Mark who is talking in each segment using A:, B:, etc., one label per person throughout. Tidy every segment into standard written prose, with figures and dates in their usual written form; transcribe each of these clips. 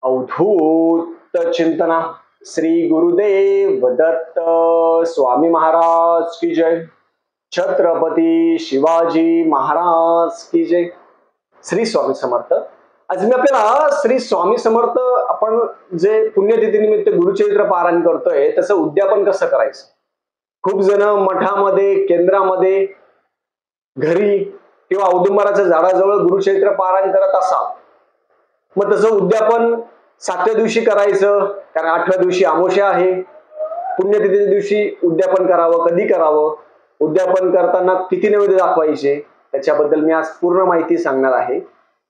A: अवधूत चिंतना श्री गुरुदेव दत्त स्वामी महाराज की जय। छत्रपती शिवाजी महाराज की जय। श्री स्वामी समर्थ। आज मी आपल्याला श्री स्वामी समर्थ आपण जे पुण्यतिथीनिमित्त गुरुचरित्र पारायण करतोय त्याचं उद्यापन कसं करायचं। खूप जण मठामध्ये केंद्रामध्ये घरी किंवा औदुंबराच्या झाडाजवळ गुरुचरित्र पारायण करत असाल, मग त्याचं उद्यापन 7व्या दिवशी करायचं, कारण 8व्या दिवशी अमावस्या आहे। पुण्यतिथीच्या दिवशी उद्यापन करावं, कधी करावं, उद्यापन करताना किती नैवेद्य दाखवायचे, त्याच्याबद्दल मी आज पूर्ण माहिती सांगणार आहे।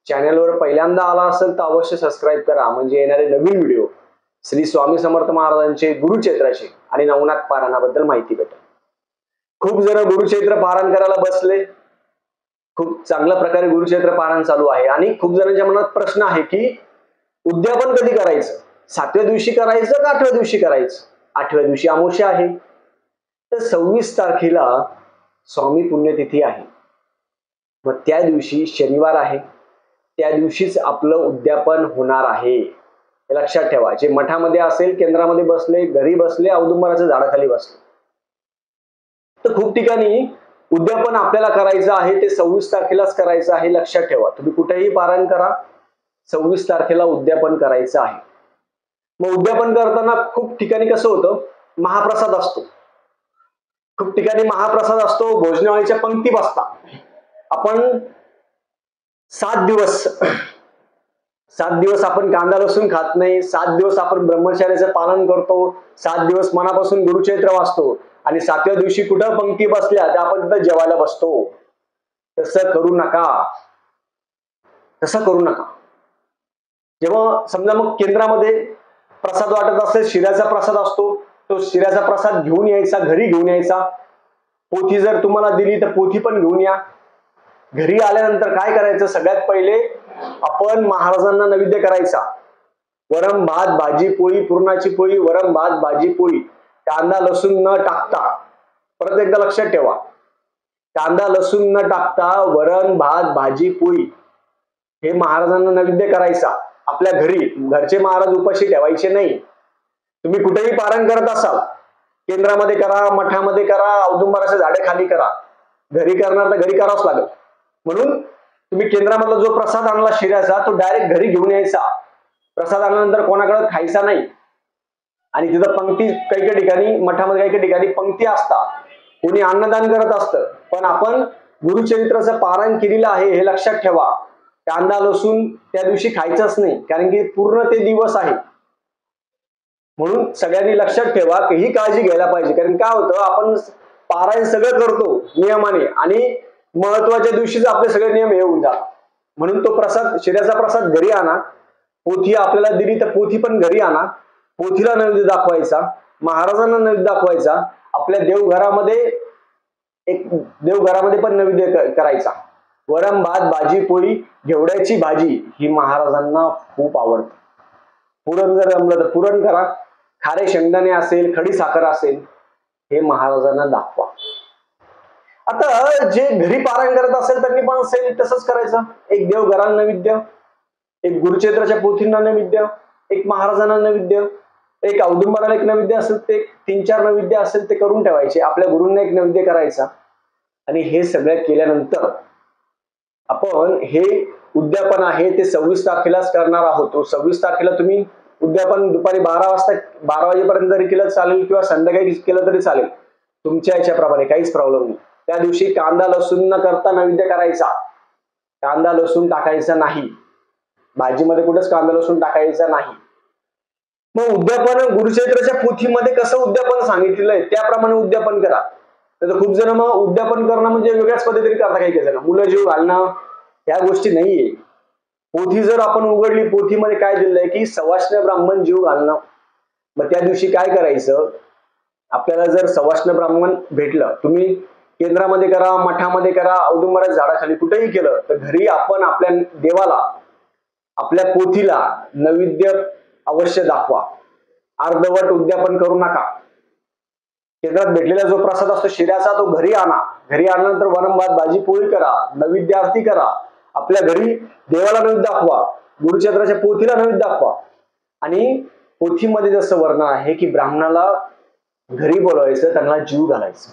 A: चॅनलवर पहिल्यांदा आला असेल तर अवश्य सबस्क्राईब करा, म्हणजे येणारे नवीन व्हिडिओ श्री स्वामी समर्थ महाराजांचे गुरुचरित्राचे आणि नवनाथ पारायणाबद्दल माहिती भेटेल। खूप जण गुरुचरित्र पारायण करायला बसले, खूप चांगल्या प्रकारे गुरुचरित्र पारायण चालू आहे आणि खूप जणांच्या मनात प्रश्न आहे की उद्यापन कधी करायचं, 7व्या दिवशी करायचं का 8व्या दिवशी करायचं। 8व्या दिवशी अमावस्या आहे, तर 26 तारखेला स्वामी पुण्यतिथी आहे, मग त्या दिवशी शनिवार आहे, त्या दिवशीच आपलं उद्यापन होणार आहे। हे लक्षात ठेवा। जे मठामध्ये असेल, केंद्रामध्ये बसले, घरी बसले, औदुंबराच्या झाडाखाली बसले, तर खूप ठिकाणी उद्यापन आपल्याला करायचं आहे ते 26 तारखेलाच करायचं आहे। लक्षात ठेवा, तुम्ही कुठेही पारायण करा, 26 तारखेला उद्यापन करायचं आहे। मग उद्यापन करताना खूप ठिकाणी कसं होतं, महाप्रसाद असतो, खूप ठिकाणी महाप्रसाद असतो, भोजनावळीच्या पंक्ती बसतात। आपण 7 दिवस आपण कांदा लसूण खात नाही, 7 दिवस आपण ब्रह्मचर्याचं पालन करतो, 7 दिवस मनापासून गुरुचरित्र वाचतो आणि 7व्या दिवशी कुठं पंक्ती बसल्या तर आपण तिथं जेवायला बसतो। तसं करू नका, तसं करू नका। जेव्हा समजा मग केंद्रामध्ये प्रसाद वाटत असेल, शिऱ्याचा प्रसाद असतो, तो शिऱ्याचा प्रसाद घेऊन यायचा, घरी घेऊन यायचा। पोथी जर तुम्हाला दिली तर पोथी पण घेऊन या। घरी आल्यानंतर काय करायचं, सगळ्यात पहिले आपण महाराजांना नैवेद्य करायचा। वरम भात भाजी पोळी, पुरणाची पोळी, वरम भात भाजी पोळी, कांदा लसूण न टाकता। परत एकदा लक्षात ठेवा, कांदा लसूण न टाकता वरण भात भाजी पोळी हे महाराजांना नैवेद्य करायचा। आपल्या घरी, घरचे महाराज उपाशी ठेवायचे नाही। तुम्ही कुठेही पारायण करत असाल, केंद्रामध्ये करा, मठामध्ये करा, औदुंबराच्या झाडे खाली करा, घरी करणार तर घरी करावंच लागेल। म्हणून तुम्ही केंद्रामधला जो प्रसाद आणला शिऱ्याचा, तो डायरेक्ट घरी घेऊन यायचा। प्रसाद आणल्यानंतर कोणाकडे खायचा नाही। आणि तिथं पंक्ती, काही ठिकाणी मठामध्ये काही ठिकाणी पंक्ती असतात, कोणी अन्नदान करत असतं, पण आपण गुरुचरित्राचं पारायण केलेलं आहे हे लक्षात ठेवा। कांदा लसूण त्या दिवशी खायचंच नाही, कारण की पूर्ण ते दिवस आहे। म्हणून सगळ्यांनी लक्षात ठेवा की ही काळजी घ्यायला पाहिजे, कारण काय होतं, आपण पारायण सगळं करतो नियमाने आणि महत्वाच्या दिवशीच आपले सगळे नियम हे होऊन जातात। म्हणून तो प्रसाद, शिऱ्याचा प्रसाद घरी आणा, पोथी आपल्याला दिली तर पोथी पण घरी आणा, पोथीला नैवेद्य दाखवायचा, महाराजांना नैवेद्य दाखवायचा। आपल्या देवघरामध्ये पण नैवेद्य करायचा। वरम भात भाजी पोळी, घेवड्याची भाजी ही महाराजांना खूप आवडते। पुरण जर जमलं तर पुरण करा, खारे शेंगदाणे असेल, खडी साखर असेल, हे महाराजांना दाखवा। आता जे घरी पारायण करत असेल त्यांनी पण सेम तसंच करायचं। एक देवघराला नैवेद्य, एक गुरुचरित्राच्या पोथींना नैवेद्य, एक महाराजांना नैवेद्य, एक औदुंबराला एक नैवेद्य असेल, ते 3-4 नैवेद्य असेल ते करून ठेवायचे। आपल्या गुरूंना एक नैवेद्य करायचा। आणि हे सगळं केल्यानंतर आपण हे उद्यापन आहे ते 26 तारखेलाच करणार आहोत। 26 तारखेला तुम्ही उद्यापन दुपारी 12 वाजेपर्यंत जरी केलं चालेल, किंवा संध्याकाळी केलं तरी चालेल, तुमच्या याच्याप्रमाणे, काहीच प्रॉब्लेम नाही। त्या दिवशी कांदा लसूण न करता नैवेद्य करायचा, कांदा लसूण टाकायचा नाही, भाजीमध्ये कुठेच कांदा लसूण टाकायचा नाही। मग उद्यापन गुरुचरित्राच्या पोथीमध्ये कसं उद्यापन सांगितलेलं आहे त्याप्रमाणे उद्यापन करा। तर खूप जण मग उद्यापन करणं म्हणजे वेगळ्याच पद्धतीने करता, काही जण मुलं जीव घालणं, ह्या गोष्टी नाहीये। पोथी जर आपण उघडली, पोथीमध्ये काय दिलंय की सवाष्ण ब्राह्मण जीव घालणं। मग त्या दिवशी काय करायचं, आपल्याला जर सवाष्ण ब्राह्मण भेटलं, तुम्ही केंद्रामध्ये करा, मठामध्ये करा, औदुंबराच्या झाडाखाली कुठेही केलं, तर घरी आपण आपल्या देवाला, आपल्या पोथीला नैवेद्य अवश्य दाखवा। अर्धवट उद्यापन करू नका। केंद्रात भेटलेला जो प्रसाद असतो शिऱ्याचा, तो घरी आणा। घरी आणल्यानंतर वरम भात भाजी पोळी करा, नैवेद्य आरती करा, आपल्या घरी देवाला नैवेद्य दाखवा, गुरुचरित्राच्या पोथीला नैवेद्य दाखवा। आणि पोथीमध्ये जसं वर्णन आहे की ब्राह्मणाला घरी बोलवायचं, त्यांना जीव घालायचं.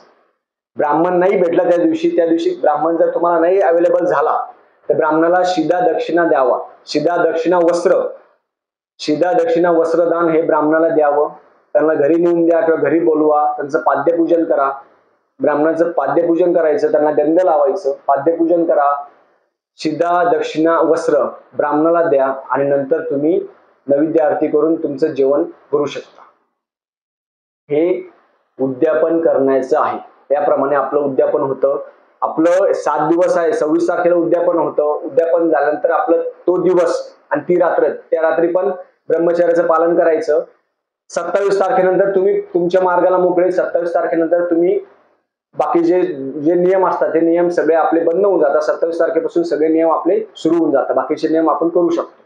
A: ब्राह्मण नाही भेटला त्या दिवशी ब्राह्मण जर तुम्हाला नाही अवेलेबल झाला तर ब्राह्मणाला शिदा दक्षिणा द्यावा. शिदा दक्षिणा वस्त्रदान हे ब्राह्मणाला द्यावं. त्यांना घरी नेऊन द्या किंवा घरी बोलवा, त्यांचं पाद्यपूजन करा. ब्राह्मणाचं पाद्यपूजन करायचं, त्यांना गंध लावायचं, पाद्यपूजन करा. शिदा दक्षिणा वस्त्र ब्राह्मणाला द्या आणि नंतर तुम्ही नैवेद्य आरती करून तुमचं जेवण करू शकता. हे उद्यापन करण्याचं आहे. त्याप्रमाणे आपलं उद्यापन होतं. आपलं 7 दिवस आहे, 26 तारखेला उद्यापन होतं. उद्यापन झाल्यानंतर आपलं तो दिवस आणि ती रात्र, त्या रात्री पण ब्रह्मचर्याचं पालन करायचं. 27 तारखेनंतर तुम्ही तुमच्या मार्गाला मोकळे. 27 तारखेनंतर तुम्ही बाकी जे नियम असतात ते नियम सगळे आपले बंद होऊन जातात. 27 तारखेपासून सगळे नियम आपले सुरू होऊन जातात. बाकीचे नियम आपण करू शकतो.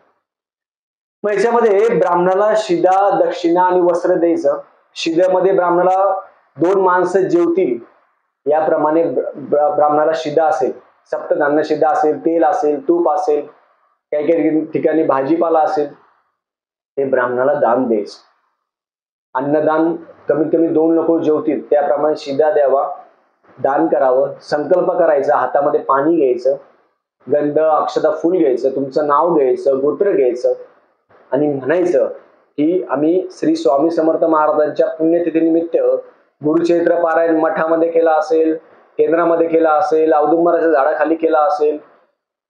A: मग याच्यामध्ये ब्राह्मणाला शिदा दक्षिणा आणि वस्त्र द्यायचं. शिद्यामध्ये ब्राह्मणाला 2 माणसं जेवतील याप्रमाणे ब्राह्मणाला शिदा असेल, सप्तधान्य शिदा असेल, तेल असेल, तूप असेल, काही काही ठिकाणी भाजीपाला असेल, ते ब्राह्मणाला दान द्यायचं. अन्नदान कमीत कमी 2 लोक जेवतील त्याप्रमाणे शिदा द्यावा, दान करावं. संकल्प करायचा, हातामध्ये पाणी घ्यायचं, गंध अक्षता फुल घ्यायचं, तुमचं नाव घ्यायचं, गोत्र घ्यायचं आणि म्हणायचं की आम्ही श्री स्वामी समर्थ महाराजांच्या पुण्यतिथीनिमित्त गुरुचैत्र पारायण मठामध्ये केला असेल, केंद्रामध्ये केला असेल, औदुंबराच्या झाडाखाली केला असेल,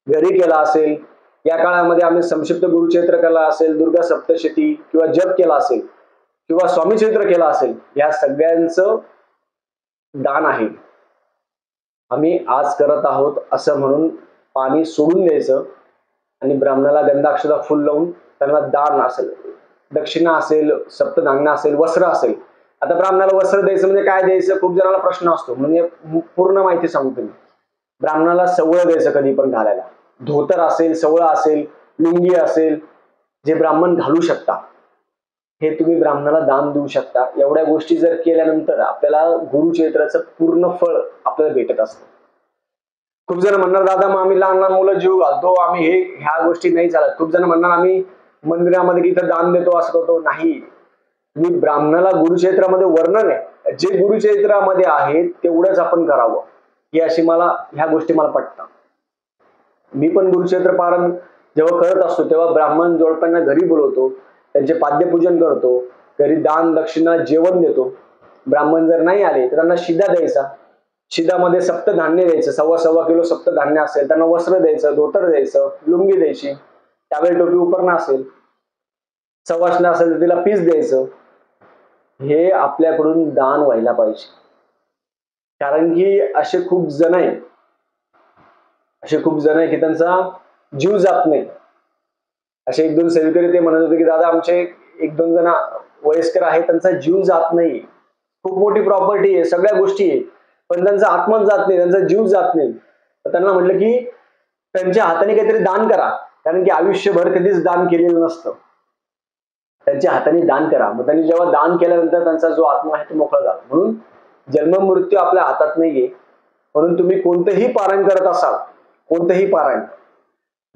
A: घरी केला असेल, या काळामध्ये आम्ही संक्षिप्त गुरुचैत्र केला असेल, दुर्गा सप्तशती किंवा जप केला असेल किंवा स्वामी चैत्र केला असेल, या सगळ्यांचं दान आहे, आम्ही आज करत आहोत असं म्हणून पाणी सोडून द्यायचं आणि ब्राह्मणाला गंधाक्षता फुल लावून त्यांना दान असेल, दक्षिणा असेल, सप्तधान्य असेल, वस्त्र असेल. आता ब्राह्मणाला वस्त्र द्यायचं म्हणजे काय द्यायचं, खूप जणांना प्रश्न असतो, म्हणजे पूर्ण माहिती सांगतो मी. ब्राह्मणाला सवळ द्यायचं कधी पण घालायला. धोतर असेल, सवळ असेल, लुंगी असेल, जे ब्राह्मण घालू शकता हे तुम्ही ब्राह्मणाला दान देऊ शकता. एवढ्या गोष्टी जर केल्यानंतर आपल्याला गुरुचैत्राचं पूर्ण फळ आपल्याला भेटत असतं. खूप जण म्हणणार दादा मग आम्ही लहान लहान मुलं जीव घालतो, आम्ही ह्या गोष्टी नाही चालत. खूप जण म्हणणार आम्ही मंदिरामध्ये इथं दान देतो, असं करतो. नाही, मी ब्राह्मणाला गुरुचैत्रामध्ये वर्णन आहे, जे गुरुचैत्रामध्ये आहे तेवढंच आपण करावं, ही अशी ह्या गोष्टी मला पटतात. मी पण गुरुचैत्र पारण जेव्हा करत असतो तेव्हा ब्राह्मण जोडप्यांना घरी बोलवतो, त्यांचे पाद्यपूजन करतो, घरी दान दक्षिणा जेवण देतो. ब्राह्मण जर नाही आले तर त्यांना शिदा द्यायचा. शिदामध्ये सप्तधान्य द्यायचं, 1.25 किलो सप्तधान्य असेल, त्यांना वस्त्र द्यायचं, धोतर द्यायचं, लुंगी द्यायची, त्यावेळी टोपी उपरणं असेल, सवाष्ण असेल तर तिला पीस द्यायचं. हे आपल्याकडून दान व्हायला पाहिजे. कारण की असे खूप जण आहे की त्यांचा जीव जात नाही. असे 1-2 सेवेकरी ते म्हणत होते की दादा आमचे 1-2 जण वयस्कर आहेत, त्यांचा जीव जात नाही, खूप मोठी प्रॉपर्टी आहे, सगळ्या गोष्टी आहे, पण त्यांचा आत्माच जात नाही, त्यांचा जीव जात नाही. तर त्यांना म्हटलं की त्यांच्या हाताने काहीतरी दान करा, कारण की आयुष्यभर कधीच दान केलेलं नसतं. त्यांच्या हाताने दान करा. मग त्यांनी जेव्हा दान केल्यानंतर त्यांचा जो आत्मा आहे तो मोकळा झाला. म्हणून जन्म मृत्यू आपल्या हातात नाहीये. म्हणून तुम्ही कोणतंही पारायण करत असाल, कोणतंही पारायण,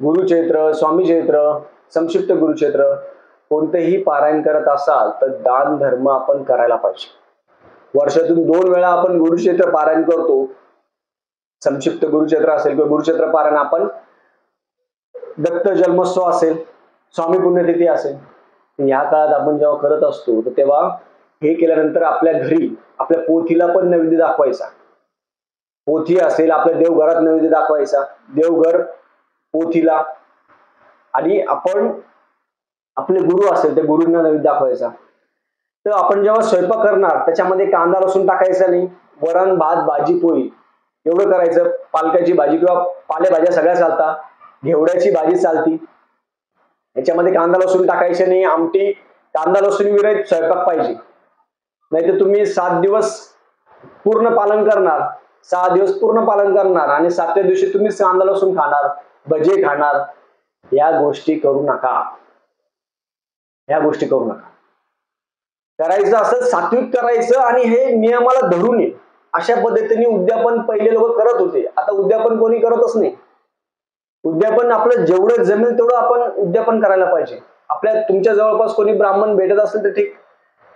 A: गुरुचैत्र, स्वामी चैत्र, संक्षिप्त गुरुचैत्र, कोणतेही पारायण करत असाल तर दान धर्म आपण करायला पाहिजे. वर्षातून 2 वेळा आपण गुरुचैत्र पारायण करतो. संक्षिप्त गुरुचैत्र असेल किंवा गुरुचैत्र पारायण आपण दत्त जन्मोत्सव असेल, स्वामी पुण्यतिथी असेल, या काळात आपण जेव्हा करत असतो तर तेव्हा हे केल्यानंतर आपल्या घरी आपल्या पोथीला पण नैवेद्य दाखवायचा. पोथी असेल, आपल्या देवघरात नैवेद्य दाखवायचा, देवघर पोथीला, आणि आपण आपले गुरु असेल त्या गुरूंना नैवेद्य दाखवायचा. तर आपण जेव्हा स्वयंपाक करणार त्याच्यामध्ये कांदा लसूण टाकायचा नाही. वरण भात भाजी पोळी एवढं करायचं. पालकाची भाजी किंवा पालेभाज्या सगळ्या चालतात, घेवड्याची भाजी चालती, याच्यामध्ये कांदा लसूण टाकायचे नाही. आमटी कांदा लसूण विरहित स्वयंपाक पाहिजे. नाहीतर तुम्ही 7 दिवस पूर्ण पालन करणार, 6 दिवस पूर्ण पालन करणार आणि 7व्या दिवशी तुम्ही कांदा लसूण खाणार, भजे खाणार. या गोष्टी करू नका. करायचं असं सात्विक करायचं आणि हे नियमाला धरून ये. अशा पद्धतीने उद्यापन पहिले लोक करत होते. आता उद्यापन कोणी करतच नाही. उद्यापन आपलं जेवढं जमेल तेवढं आपण उद्यापन करायला पाहिजे. आपल्या तुमच्या जवळपास कोणी ब्राह्मण भेटत असेल तर ठीक,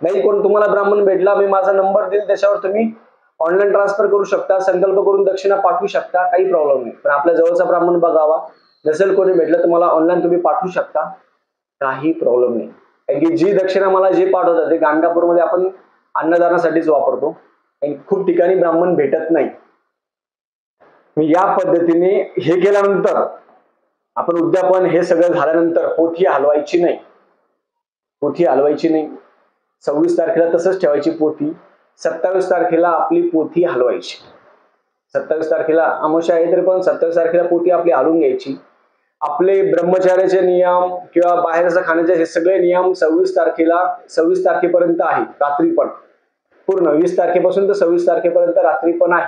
A: नाही कोण तुम्हाला ब्राह्मण भेटला, मी माझा नंबर देईल, त्याच्यावर तुम्ही ऑनलाईन ट्रान्सफर करू शकता, संकल्प करून दक्षिणा पाठवू शकता, काही प्रॉब्लेम नाही. पण आपल्या जवळचा ब्राह्मण बघावा, नसेल कोणी भेटलं तर मला ऑनलाईन तुम्ही पाठवू शकता, काही प्रॉब्लेम नाही. कारण की जी दक्षिणा मला जे पाठवतात ते गाणगापूरमध्ये आपण अन्नदानासाठीच वापरतो आणि खूप ठिकाणी ब्राह्मण भेटत नाही. या पद्धतीने हे केल्यानंतर आपण उद्यापन हे सगळं झाल्यानंतर पोथी हलवायची नाही, पोथी हलवायची नाही. 26 तारखेला तसंच ठेवायची पोथी. 27 तारखेला आपली पोथी हलवायची. 27 तारखेला अमावस्या आहे तरी पण 27 तारखेला पोथी आपली हलवून घ्यायची. आपले ब्रह्मचार्याचे नियम किंवा बाहेरचं खाण्याचे हे सगळे नियम 26 तारखेपर्यंत आहे, रात्री पण पूर्ण 20 तारखेपासून तर 26 तारखेपर्यंत रात्री पण आहे.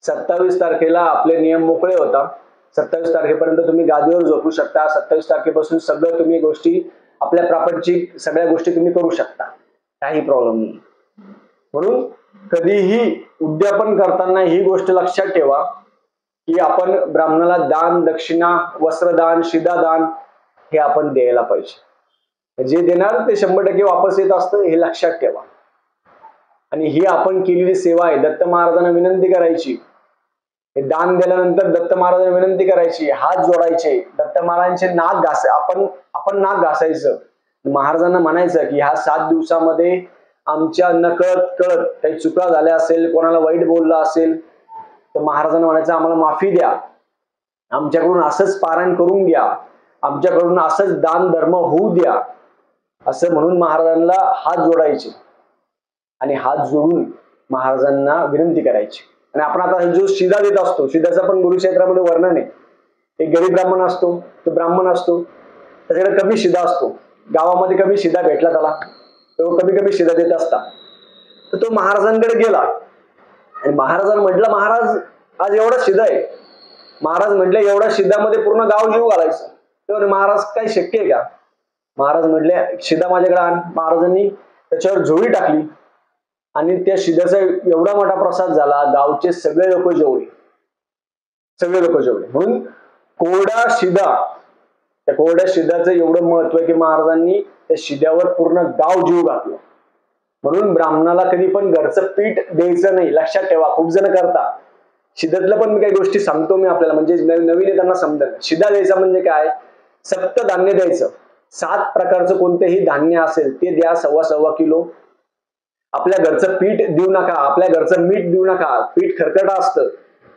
A: 27 तारखेला आपले नियम मोकळे होता. 27 तारखेपर्यंत तुम्ही गादीवर झोपू शकता. 27 तारखेपासून सगळं तुम्ही गोष्टी आपल्या प्रापंचिक सगळ्या गोष्टी तुम्ही करू शकता, काही प्रॉब्लेम नाही. म्हणून कधीही उद्यापन करताना ही गोष्ट लक्षात ठेवा की आपण ब्राह्मणाला दान, दक्षिणा, वस्त्रदान, शिदादान हे आपण द्यायला पाहिजे. जे देणार ते 100% वापस येत असतं, हे लक्षात ठेवा. आणि ही आपण केलेली सेवा आहे. दत्त महाराजांना विनंती करायची, हे दान दिल्यानंतर दत्त महाराजांना विनंती करायची, हात जोडायचे, दत्त महाराजांचे नाक आपण नाक घासायचं, महाराजांना म्हणायचं की ह्या 7 दिवसामध्ये आमच्या नकळत कळत काही चुका झाल्या असेल, कोणाला वाईट बोललं असेल तर महाराजांना म्हणायचं आम्हाला माफी द्या, आमच्याकडून असंच पारायण करून घ्या, आमच्याकडून असंच दान धर्म होऊ द्या, असं म्हणून महाराजांना हात जोडायचे आणि हात जोडून महाराजांना विनंती करायची. आणि आपण आता जो शिदा देत असतो, शिदाचं पण गुरुक्षेत्रामध्ये वर्णन आहे. एक गरीब ब्राह्मण असतो, तो ब्राह्मण असतो, त्याच्याकडे कमी शिदा असतो, गावामध्ये कमी शिदा भेटला त्याला, तो कमी शिदा देत असता. तर तो महाराजांकडे गेला आणि महाराजांना म्हटलं, महाराज आज एवढा शिदा आहे. महाराज म्हटले एवढ्या शिदामध्ये पूर्ण गाव जीव घालायचं. तर महाराज काय शक्य आहे का? महाराज म्हटले शिदा माझ्याकडे आण. महाराजांनी त्याच्यावर झोळी टाकली आणि त्या शिद्याचा एवढा मोठा प्रसाद झाला, गावचे सगळे लोक जेवले. म्हणून कोरडा शिदा, त्या कोरड्या शिद्याचं एवढं महत्व आहे की महाराजांनी त्या शिद्यावर पूर्ण गाव जीव घातलं. म्हणून ब्राह्मणाला कधी पण घरचं पीठ द्यायचं नाही, लक्षात ठेवा. खूप जण करतात. शिद्यातलं पण मी काही गोष्टी सांगतो मी आपल्याला, म्हणजे नवीन येताना समजेल. शिदा द्यायचा म्हणजे काय, सप्त धान्य द्यायचं. 7 प्रकारचं कोणतेही धान्य असेल ते द्या, 1.25 किलो. आपल्या घरचं पीठ देऊ नका, आपल्या घरचं मीठ देऊ नका. पीठ खरकट असतं,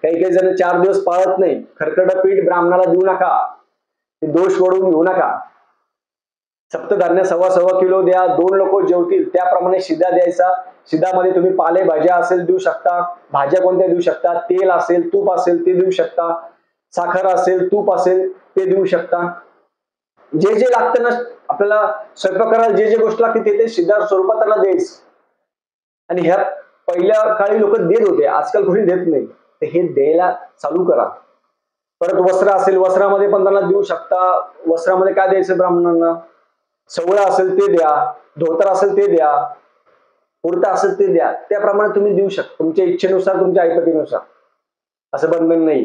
A: काही जण 4 दिवस पाळत नाही. खरकट पीठ ब्राह्मणाला देऊ नका, ते दोष वळून घेऊ नका. सप्तधान्य 1.25 किलो द्या. 2 लोक जेवतील त्याप्रमाणे शिदा द्यायचा. शिदामध्ये तुम्ही पालेभाज्या असेल देऊ शकता, भाज्या कोणत्या देऊ शकता, तेल असेल, तूप असेल ते देऊ शकता, साखर असेल, तूप असेल ते देऊ शकता. जे जे लागतं ना आपल्याला स्वयंपाक करायला, जे गोष्ट लागते ते शिदा स्वरूपात त्याला द्यायचं. आणि ह्या पहिल्या काळी लोक देत होते, आजकाल कोणी देत नाही. तर हे द्यायला चालू करा. परत वस्त्र असेल, वस्त्रामध्ये पण त्यांना देऊ शकता. वस्त्रामध्ये काय द्यायचं ब्राह्मणांना, सवळा असेल ते द्या, धोतर असेल ते द्या, कुर्ता असेल ते द्या. त्याप्रमाणे तुम्ही देऊ शकता तुमच्या इच्छेनुसार, तुमच्या ऐपतीनुसार, असं बंधन नाही.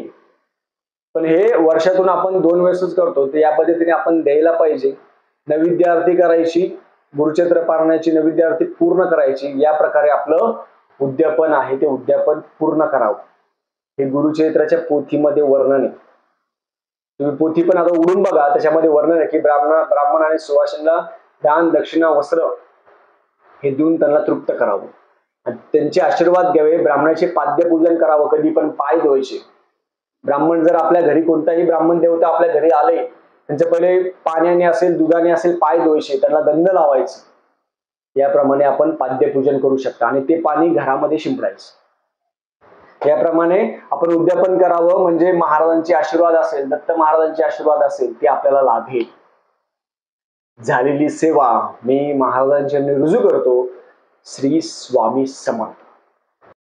A: पण हे वर्षातून आपण 2 वेळेसच करतो, तर या पद्धतीने आपण द्यायला पाहिजे. नैवेद्य आरती करायची, गुरुचरित्र पारायणाची नैवेद्य आरती पूर्ण करायची. या प्रकारे आपलं उद्यापन आहे ते उद्यापन पूर्ण करावं. हे गुरुचरित्राच्या पोथीमध्ये वर्णन आहे. तुम्ही पोथी पण आता उडून बघा, त्याच्यामध्ये वर्णन आहे की ब्राह्मण आणि सुवासिनीला दान, दक्षिणा, वस्त्र हे देऊन त्यांना तृप्त करावं आणि त्यांचे आशीर्वाद घ्यावे. ब्राह्मणाचे पाद्यपूजन करावं, कधी पण पाय धुवायचे. ब्राह्मण जर आपल्या घरी, कोणताही ब्राह्मण देवता आपल्या घरी आले, त्यांचे पहिले पाण्याने असेल, दुधाने असेल पाय धुवायचे, त्यांना गंध लावायचं. याप्रमाणे आपण पाद्यपूजन करू शकता आणि ते पाणी घरामध्ये शिंपडायचं. याप्रमाणे आपण उद्यापन करावं, म्हणजे महाराजांचे आशीर्वाद असेल, दत्त महाराजांचे आशीर्वाद असेल ते आपल्याला लाभेल. झालेली सेवा मी महाराजांच्या रुजू करतो. श्री स्वामी समर्थ.